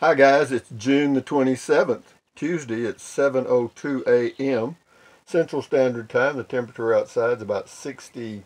Hi guys, it's June the 27th, Tuesday at 7:02 a.m. Central Standard Time. The temperature outside is about 67,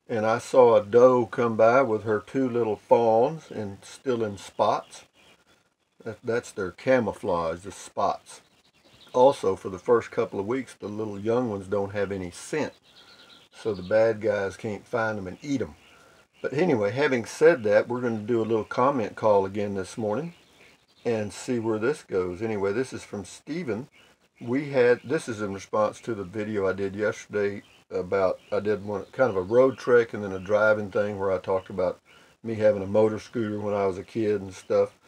and I saw a doe come by with her two little fawns and still in spots. That's their camouflage, the spots. Also, for the first couple of weeks, the little young ones don't have any scent, so the bad guys can't find them and eat them. But anyway, having said that, we're going to do a little comment call again this morning and see where this goes. Anyway, this is from Stephen. This is in response to the video I did yesterday about, I did one kind of a road trek and then a driving thing where I talked about me having a motor scooter when I was a kid and stuff.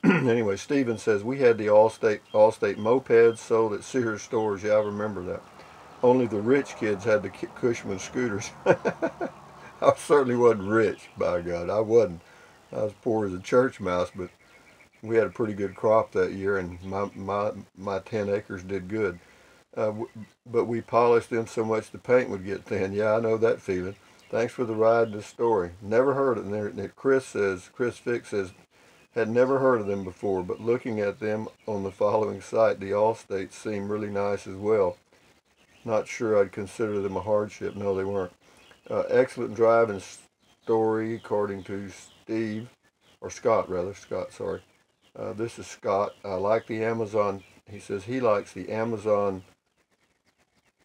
Anyway, Stephen says, we had the Allstate mopeds sold at Sears stores. Yeah, I remember that. Only the rich kids had the Cushman scooters. I certainly wasn't rich, by God. I wasn't. I was poor as a church mouse, but we had a pretty good crop that year, and my 10 acres did good. But we polished them so much the paint would get thin. Yeah, I know that feeling. Thanks for the ride to story. Never heard of them. Chris Fick says, had never heard of them before, but looking at them on the following site, the Allstates seem really nice as well. Not sure I'd consider them a hardship. No, they weren't. Excellent drive and story, according to Steve, or Scott rather, Scott, sorry. This is Scott. I like the Amazon, he says he likes the Amazon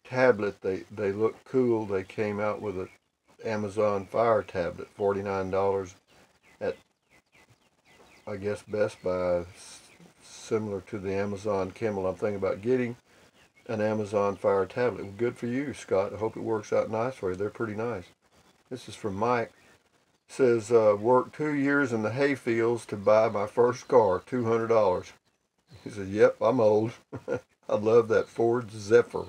tablet. They look cool. They came out with an Amazon Fire tablet, $49 at, I guess, Best Buy, similar to the Amazon Kindle. I'm thinking about getting an Amazon Fire tablet. Well, good for you, Scott. I hope it works out nice for you. They're pretty nice. This is from Mike. It says, worked 2 years in the hay fields to buy my first car, $200. He says, yep, I'm old. I love that Ford Zephyr.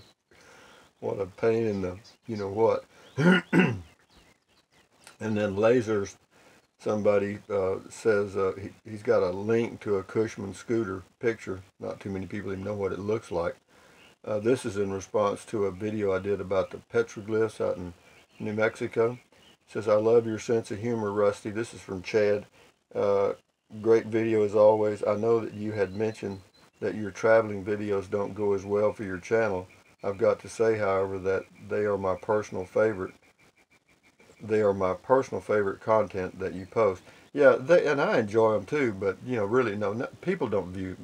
What a pain in the, you know what. And then Lasers, somebody says he's got a link to a Cushman scooter picture. Not too many people even know what it looks like. This is in response to a video I did about the petroglyphs out in New Mexico. It says, I love your sense of humor, Rusty. This is from Chad. Great video as always. I know that you had mentioned that your traveling videos don't go as well for your channel. I've got to say, however, that they are my personal favorite. They are my personal favorite content that you post. Yeah, and I enjoy them too, but, you know, really, no people don't view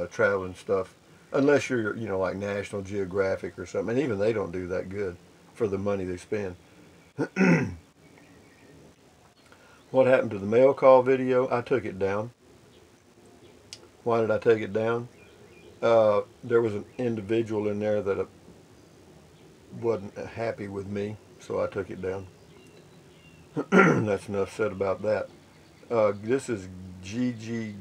traveling stuff unless you're, you know, like National Geographic or something. And even they don't do that good for the money they spend. What happened to the mail call video? I took it down. Why did I take it down? There was an individual in there that wasn't happy with me, so I took it down. That's enough said about that. This is Gigi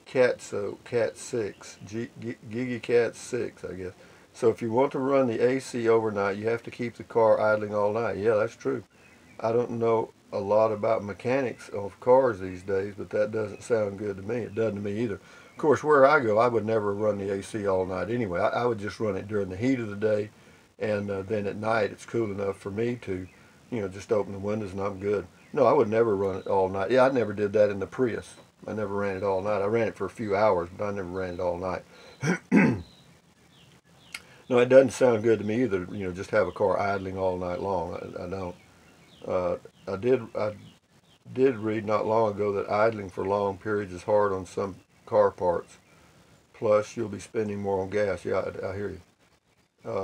Cat 6, Gigi Cat 6, I guess. So if you want to run the AC overnight, you have to keep the car idling all night. Yeah, that's true. I don't know a lot about mechanics of cars these days, but that doesn't sound good to me. It doesn't to me either. Of course, where I go, I would never run the AC all night anyway. I would just run it during the heat of the day, and then at night it's cool enough for me to, you know, just open the windows and I'm good. No, I would never run it all night. Yeah, I never did that in the Prius. I never ran it all night. I ran it for a few hours, but I never ran it all night. No, it doesn't sound good to me either, you know, just have a car idling all night long. I don't. I did read not long ago that idling for long periods is hard on some car parts. Plus, you'll be spending more on gas. Yeah, I hear you.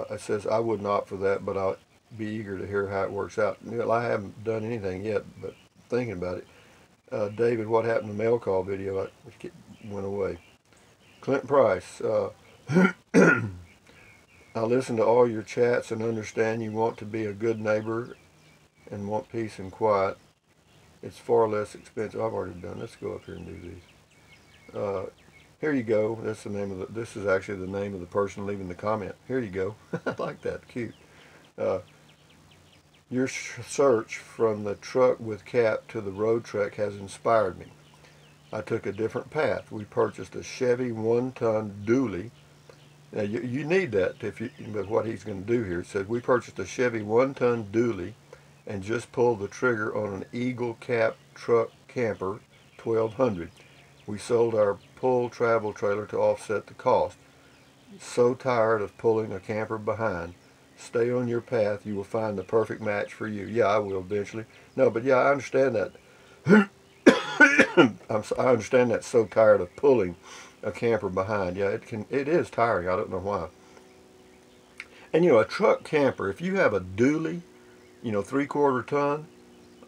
It says, I wouldn't opt for that, but I'll be eager to hear how it works out. Well, I haven't done anything yet, but thinking about it. David, what happened to the mail call video? It went away. Clint Price. I listen to all your chats and understand you want to be a good neighbor and want peace and quiet. It's far less expensive. I've already done. Let's go up here and do these. Here you go. That's the name of the. This is actually the name of the person leaving the comment. Here you go. I like that. Cute. Your search from the truck with cap to the road trek has inspired me. I took a different path. We purchased a Chevy 1-ton dually. Now you need that but what he's going to do here. It says we purchased a Chevy 1-ton dually and just pulled the trigger on an Eagle Cap truck camper $1,200. We sold our pull travel trailer to offset the cost. So tired of pulling a camper behind. Stay on your path. You will find the perfect match for you. Yeah, I will eventually. No, but yeah, I understand that. I understand that. So tired of pulling a camper behind. Yeah, it is tiring. I don't know why. And a truck camper, if you have a dually, 3/4 ton,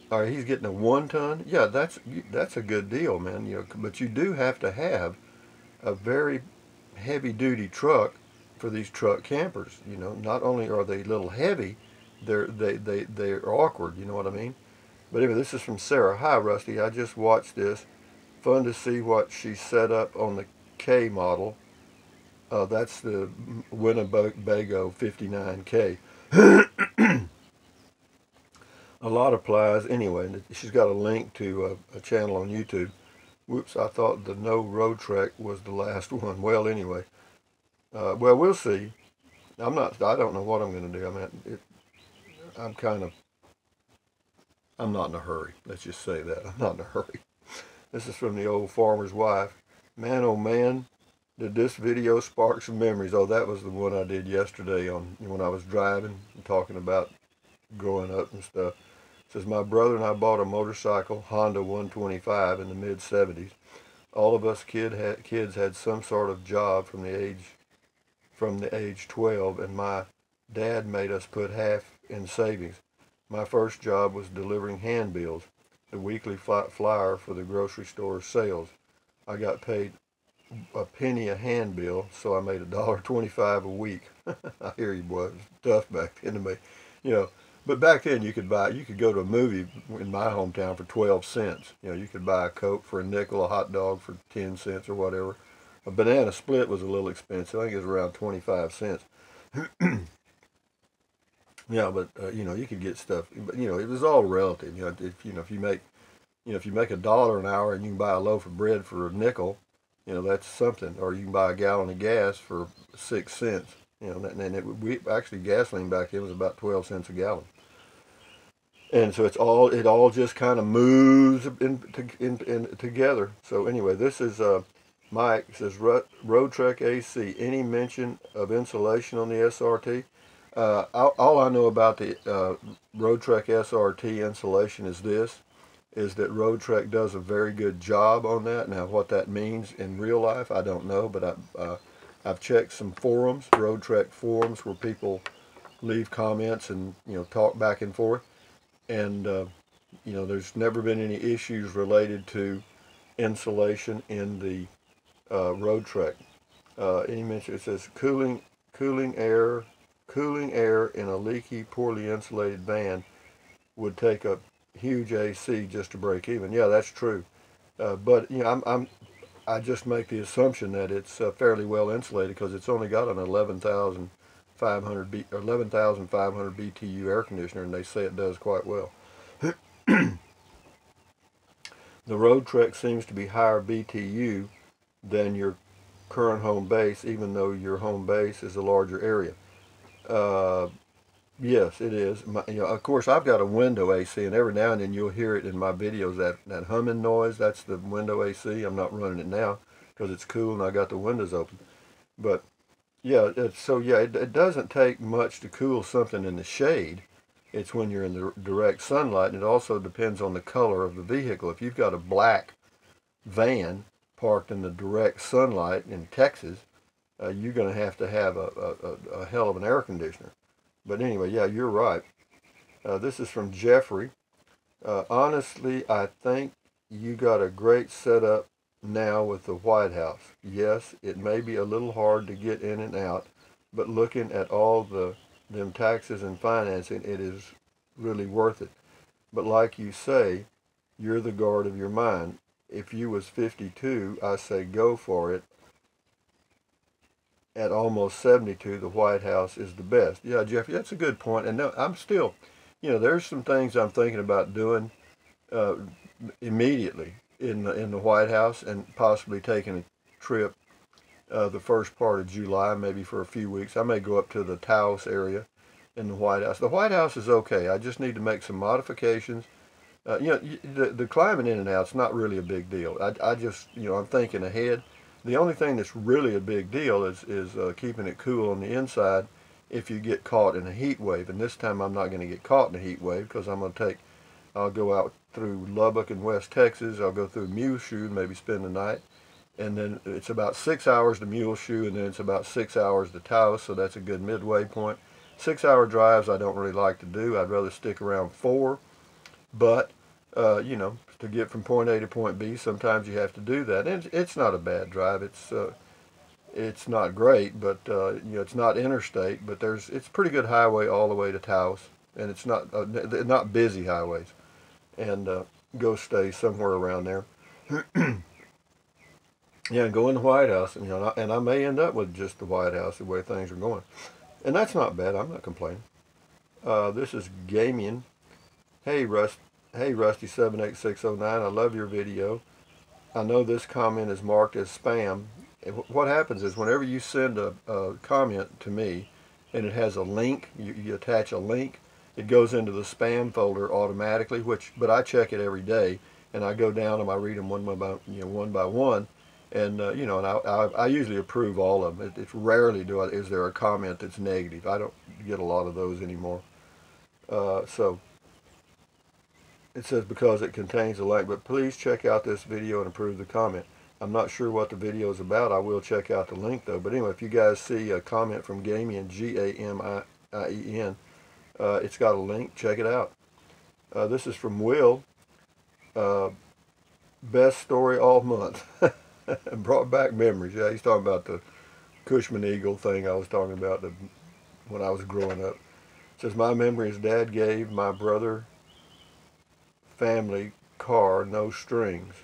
or he's getting a 1 ton, yeah, that's a good deal, man. But you do have to have a very heavy duty truck for these truck campers. Not only are they a little heavy, they're awkward. You know what I mean? But anyway, this is from Sarah. Hi, Rusty. I just watched this. Fun to see what she set up on the K model. That's the Winnebago 59K. A lot of plies. Anyway, she's got a link to a channel on YouTube. Whoops, I thought the No Road Trek was the last one. Well, anyway. Well, we'll see. I don't know what I'm going to do. I'm not in a hurry. Let's just say that. I'm not in a hurry. This is from the old farmer's wife. Man, oh man, did this video spark some memories. Oh, that was the one I did yesterday when I was driving and talking about growing up and stuff. It says, my brother and I bought a motorcycle, Honda 125, in the mid-'70s. All of us kids had some sort of job from the age 12, and my dad made us put half in savings. My first job was delivering handbills, the weekly flyer for the grocery store sales. I got paid a penny a handbill, so I made $1.25 a week. I hear you, boy. It was tough back then to me, But back then you could go to a movie in my hometown for 12 cents. You could buy a Coke for a nickel, a hot dog for 10 cents or whatever. A banana split was a little expensive. I think it was around 25 cents. Yeah, but you could get stuff. But it was all relative. If you make $1 an hour and you can buy a loaf of bread for a nickel, that's something. Or you can buy a gallon of gas for 6 cents. And actually gasoline back then was about 12 cents a gallon. And so it all just kind of moves in together. So anyway, this is Mike. It says Road Trek AC. Any mention of insulation on the SRT? All I know about the Road Trek SRT insulation is that Road Trek does a very good job on that. Now, what that means in real life, I don't know, but I've checked some forums, Road Trek forums, where people leave comments and talk back and forth, and there's never been any issues related to insulation in the Road Trek. Any mention? It says cooling air in a leaky, poorly insulated van would take a huge AC just to break even. Yeah, that's true. But I just make the assumption that it's fairly well insulated because it's only got an 11,500 BTU air conditioner, and they say it does quite well. The Road Trek seems to be higher BTU than your current home base, even though your home base is a larger area. Yes, it is. Of course, I've got a window AC, and every now and then you'll hear it in my videos, that humming noise. That's the window AC. I'm not running it now because it's cool and I got the windows open. But yeah, it doesn't take much to cool something in the shade. It's when you're in the direct sunlight, and it also depends on the color of the vehicle. If you've got a black van parked in the direct sunlight in Texas, you're going to have a hell of an air conditioner. But anyway, yeah, you're right. This is from Jeffrey. Honestly, I think you got a great setup now with the White House. Yes, it may be a little hard to get in and out, but looking at all them taxes and financing, it is really worth it. But like you say, you're the guard of your mind. If you was 52, I say go for it. At almost 72, the White House is the best. Yeah, Jeffrey, that's a good point. And no, I'm still, there's some things I'm thinking about doing immediately in the White House, and possibly taking a trip the first part of July, maybe for a few weeks. I may go up to the Taos area in the White House. The White House is okay. I just need to make some modifications the climbing in and out's not really a big deal. I just, I'm thinking ahead. The only thing that's really a big deal is keeping it cool on the inside if you get caught in a heat wave. And this time I'm not going to get caught in a heat wave because I'll go out through Lubbock and West Texas. I'll go through Muleshoe, maybe spend the night. And then it's about 6 hours to Muleshoe, and then it's about 6 hours to Taos, so that's a good midway point. 6 hour drives I don't really like to do. I'd rather stick around 4. But, to get from point A to point B, sometimes you have to do that. And it's not a bad drive. It's not great, but, it's not interstate, but it's pretty good highway all the way to Taos. And it's not busy highways. And go stay somewhere around there. Yeah, and go in the White House, and I may end up with just the White House the way things are going. And that's not bad. I'm not complaining. This is Gamian. Hey, Rusty 78609. I love your video. I know this comment is marked as spam. What happens is whenever you send a comment to me and it has a link, you attach a link, it goes into the spam folder automatically. But I check it every day, and I go down and I read them one by one. And and I usually approve all of them. It's rarely is there a comment that's negative. I don't get a lot of those anymore. So it says because it contains a link, but please check out this video and approve the comment. I'm not sure what the video is about. I will check out the link though. But anyway, if you guys see a comment from Gamian, Gamien, it's got a link. Check it out. This is from Will. Best story all month. Brought back memories. Yeah, he's talking about the Cushman Eagle thing I was talking about when I was growing up. It says, my memory is Dad gave my brother family car, no strings.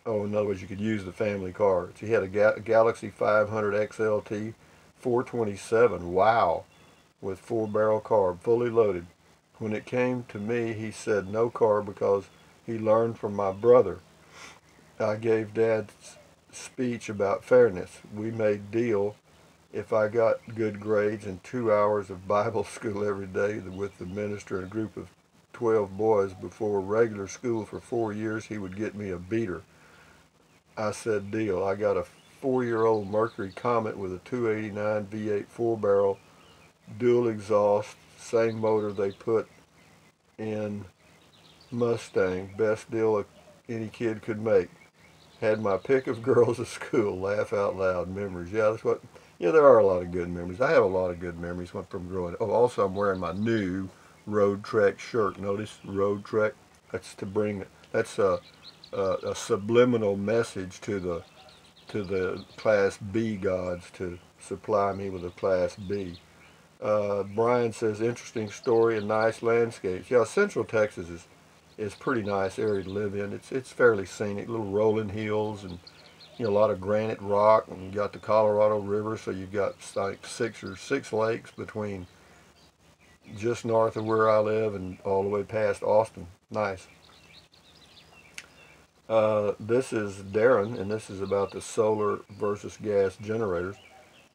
Oh, in other words, you could use the family car. He had a Galaxy 500 XLT 427. Wow. With 4-barrel carb, fully loaded. When it came to me, he said no car because he learned from my brother. I gave Dad's speech about fairness. We made deal if I got good grades and 2 hours of Bible school every day with the minister and a group of 12 boys before regular school for 4 years, he would get me a beater. I said deal. I got a 4-year-old Mercury Comet with a 289 V8 4-barrel dual exhaust, same motor they put in Mustang. Best deal any kid could make. Had my pick of girls at school. Laugh out loud. Memories. Yeah, that's what. Yeah, there are a lot of good memories. I have a lot of good memories from growing up. Oh, also I'm wearing my new Road Trek shirt. Notice Road Trek. That's to bring. That's a subliminal message to the Class B gods to supply me with a Class B. Brian says interesting story and nice landscapes. Yeah, Central Texas is pretty nice area to live in. It's fairly scenic, little rolling hills and a lot of granite rock, and you got the Colorado River, so you've got like six lakes between just north of where I live and all the way past Austin. Nice. This is Darren, and this is about the solar versus gas generators.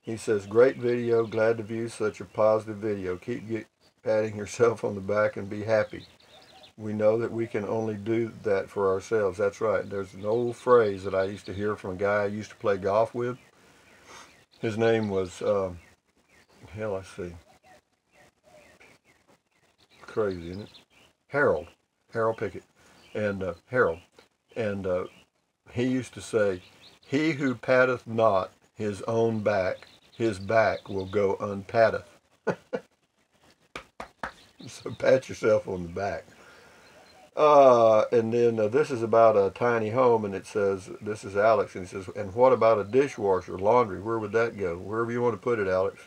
He says, great video, glad to view such a positive video. Keep patting yourself on the back and be happy. We know that we can only do that for ourselves. That's right. There's an old phrase that I used to hear from a guy I used to play golf with. His name was, let's see. Crazy, isn't it? Harold Pickett. And Harold. And he used to say, he who patteth not his own back, his back will go unpatteth. So pat yourself on the back. And then this is about a tiny home, and it says, this is Alex, and he says, and what about a dishwasher, laundry? Where would that go? Wherever you want to put it, Alex.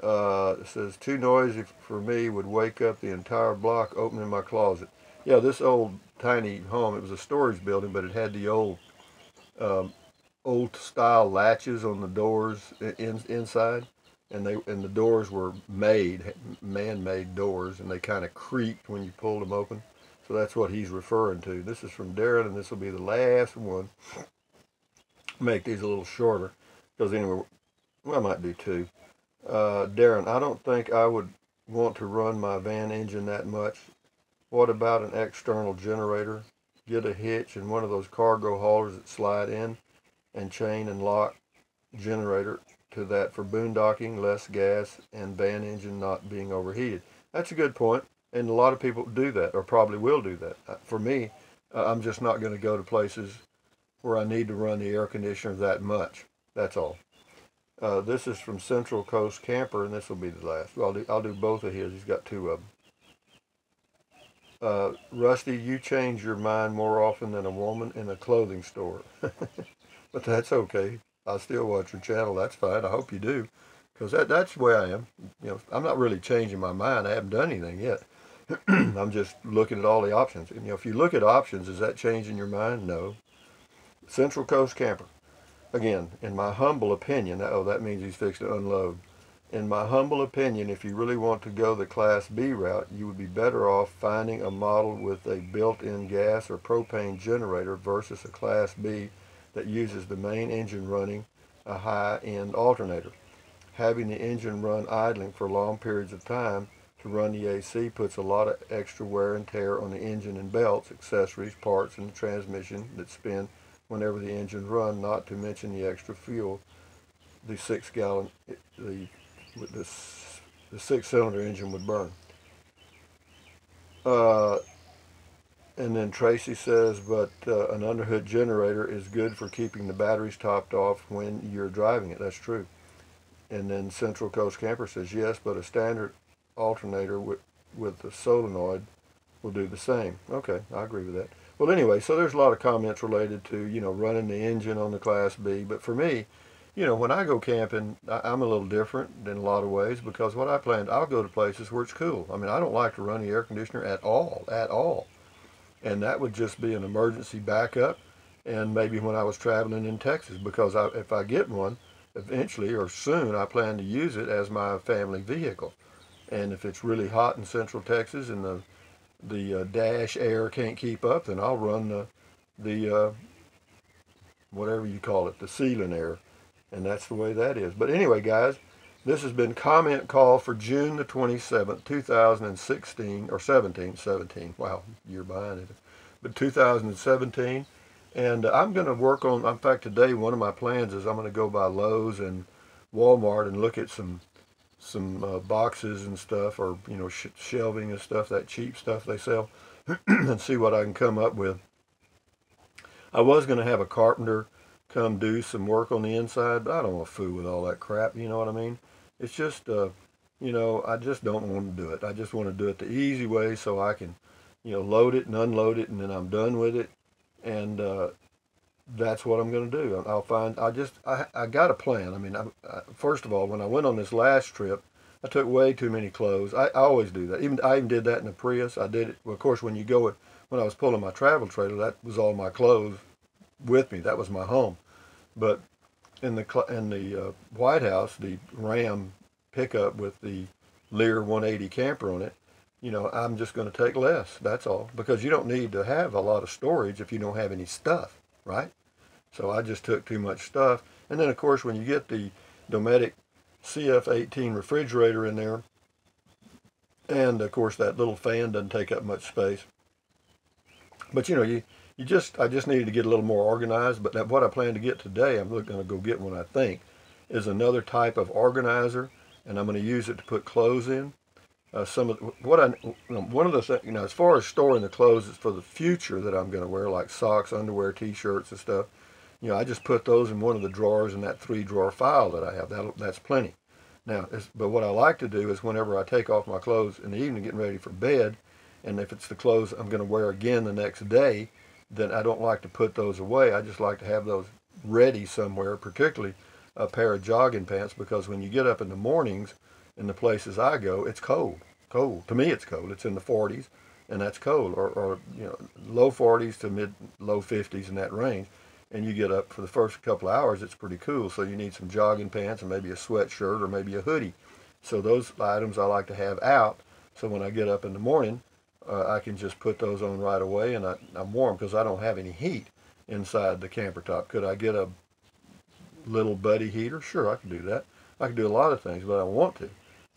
It says, too noisy for me, would wake up the entire block opening my closet. Yeah, this old tiny home, it was a storage building, but it had the old style latches on the doors inside, and the doors were man-made doors, and they kind of creaked when you pulled them open. So that's what he's referring to. This is from Darren, and this will be the last one. Make these a little shorter, because anyway, well, I might do two. Darren, I don't think I would want to run my van engine that much. What about an external generator? Get a hitch and one of those cargo haulers that slide in and chain and lock generator to that for boondocking, less gas, and van engine not being overheated. That's a good point, and a lot of people do that, or probably will do that. For me, I'm just not going to go to places where I need to run the air conditioner that much. That's all. This is from Central Coast Camper, and this will be the last. Well, I'll do both of his. He's got two of them. Rusty, you change your mind more often than a woman in a clothing store. But that's okay. I'll still watch your channel. That's fine. I hope you do. Because that's the way I am. I'm not really changing my mind. I haven't done anything yet. I'm just looking at all the options. And, if you look at options, is that changing your mind? No. Central Coast Camper. Again, in my humble opinion, that means he's fixed to unload. In my humble opinion, if you really want to go the Class B route, you would be better off finding a model with a built-in gas or propane generator versus a Class B that uses the main engine running a high-end alternator. Having the engine run idling for long periods of time to run the AC puts a lot of extra wear and tear on the engine and belts, accessories, parts, and the transmission that spin whenever the engine runs, not to mention the extra fuel the 6-cylinder engine would burn. And then Tracy says, but an underhood generator is good for keeping the batteries topped off when you're driving it. That's true. And then Central Coast Camper says, yes, but a standard alternator with the solenoid will do the same. Okay, I agree with that. Well, anyway, so there's a lot of comments related to, running the engine on the Class B. But for me, when I go camping, I'm a little different in a lot of ways because what I planned, I'll go to places where it's cool. I mean, I don't like to run the air conditioner at all. And that would just be an emergency backup. And maybe when I was traveling in Texas, because if I get one, eventually or soon, I plan to use it as my family vehicle. And if it's really hot in Central Texas and the dash air can't keep up, then I'll run the whatever you call it, the ceiling air. And that's the way that is. But anyway, guys, this has been Comment Call for June the 27th, 2016, or 17. Wow, you're behind it. But 2017. And I'm going to work on, in fact, today one of my plans is I'm going to go by Lowe's and Walmart and look at some boxes and stuff, or shelving and stuff, that cheap stuff they sell, and see what I can come up with. I was going to have a carpenter come do some work on the inside, but I don't want to fool with all that crap, you know what I mean? It's just, I just don't want to do it. I just want to do it the easy way so I can, load it and unload it, and then I'm done with it. And that's what I'm going to do. I got a plan. I mean, first of all, when I went on this last trip, I took way too many clothes. I always do that. I even did that in the Prius. I did it, well, of course, when I was pulling my travel trailer, that was all my clothes with me. That was my home. But in the White House, the Ram pickup with the Lear 180 camper on it, I'm just going to take less. That's all. Because you don't need to have a lot of storage if you don't have any stuff, right? So I just took too much stuff. And then, of course, when you get the Dometic CF18 refrigerator in there, and, of course, that little fan doesn't take up much space. But, I just needed to get a little more organized. But what I plan to get today, I'm going to go get one, I think, is another type of organizer. And I'm going to use it to put clothes in. One of the things, as far as storing the clothes, is for the future that I'm going to wear, like socks, underwear, t-shirts, and stuff. I just put those in one of the drawers in that 3-drawer file that I have. That's plenty. Now, but what I like to do is whenever I take off my clothes in the evening, getting ready for bed, and if it's the clothes I'm going to wear again the next day, then I don't like to put those away. I just like to have those ready somewhere, particularly a pair of jogging pants, because when you get up in the mornings, in the places I go, it's cold. To me, it's cold. It's in the 40s, and that's cold, or low 40s to low 50s in that range. And you get up for the first couple of hours, it's pretty cool. So you need some jogging pants and maybe a sweatshirt or maybe a hoodie. So those items I like to have out. So when I get up in the morning, I can just put those on right away, and I'm warm because I don't have any heat inside the camper top. Could I get a little buddy heater? Sure, I can do that. I can do a lot of things, but I don't want to.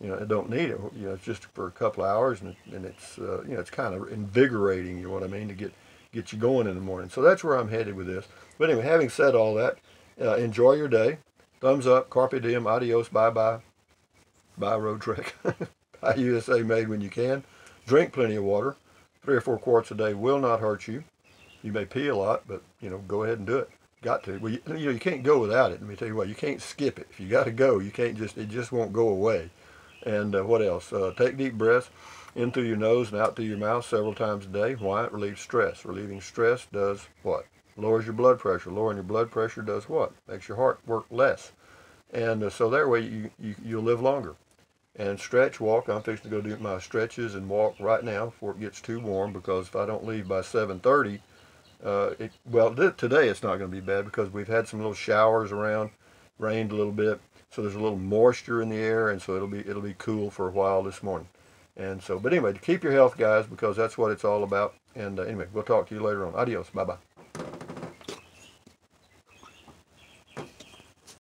You know, I don't need it. You know, it's just for a couple of hours, and it's you know, it's kind of invigorating. You know what I mean, to get you going in the morning. So that's where I'm headed with this. But anyway, having said all that, enjoy your day. Thumbs up, carpe diem, adios, bye bye, bye road trek. Buy USA made when you can. Drink plenty of water. 3 or 4 quarts a day will not hurt you. You may pee a lot, but you know, go ahead and do it. Got to. Well, you know, you can't go without it. Let me tell you what, you can't skip it. If you got to go, you can't just, it just won't go away. And what else? Take deep breaths in through your nose and out through your mouth several times a day. Why? It relieves stress. Relieving stress does what? Lowers your blood pressure. Lowering your blood pressure does what? Makes your heart work less. And so that way you'll live longer. And stretch, walk. I'm fixing to go do my stretches and walk right now before it gets too warm, because if I don't leave by 7:30, today it's not going to be bad because we've had some little showers around, rained a little bit, so there's a little moisture in the air, and so it'll be cool for a while this morning. And so, but anyway, to keep your health, guys, because that's what it's all about. And anyway, we'll talk to you later on. Adios. Bye bye.